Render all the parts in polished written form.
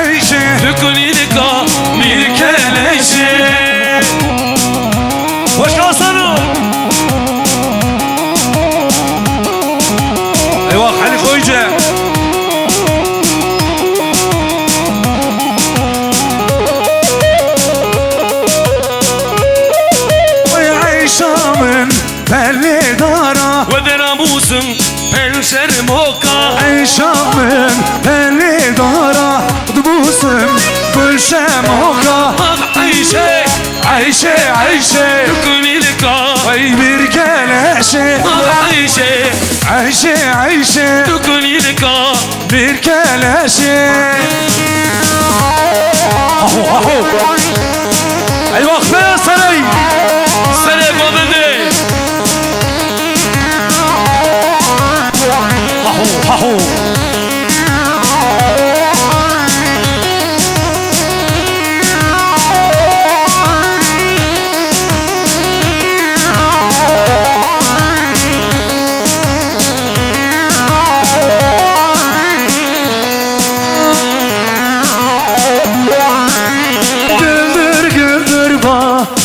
عيشة تكوني لك ميركلشة وش قصروا ايوه خلي خويجة ويعيشة من بلي دارة وذرا موسم بنشر موكا عيشة من بلي دارة دبوسم كل شموكا عيشة عيشة عيشة تكوني لك وي بركلاشة عيشة عيشة عيشة تكوني لك بركلاشة ايوه اخبار صلي سلام وبدي هاهو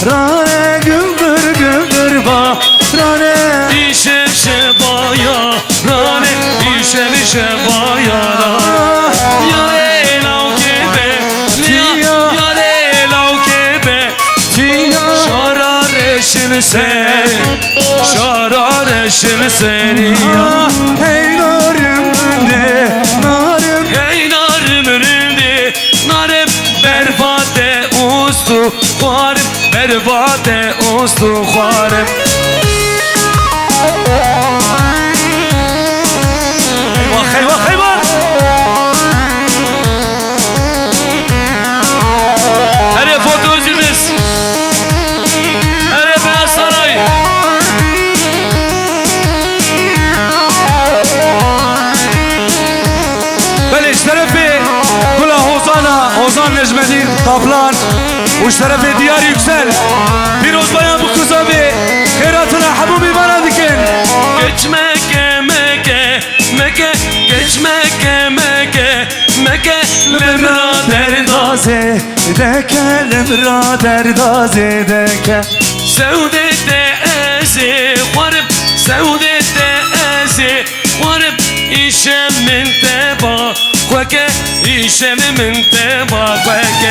rane güldür ba rane İşe şebaya rane İşe şebaya ya elav kebe ya elav kebe şarareşin seni ya hey narim önünde narim hey narim önünde narim berfate ustu varım berfate ustu varım eyvah eyvah Hele fotoğrafımız Hele Beyaz Saray بل اشترفي كلها Ozan Necmettin Kaplan وش طرف ديار yüksel Firoz Bayan bu kız abi Khairatına Habibi bana dikin Geçmeke meke meke Geçmeke meke meke Lemrader Daze deke lemrader daze deke Sevdete ezi varıp Sevdete ezi varıp İşemin teba Kweke İşemin teba Kweke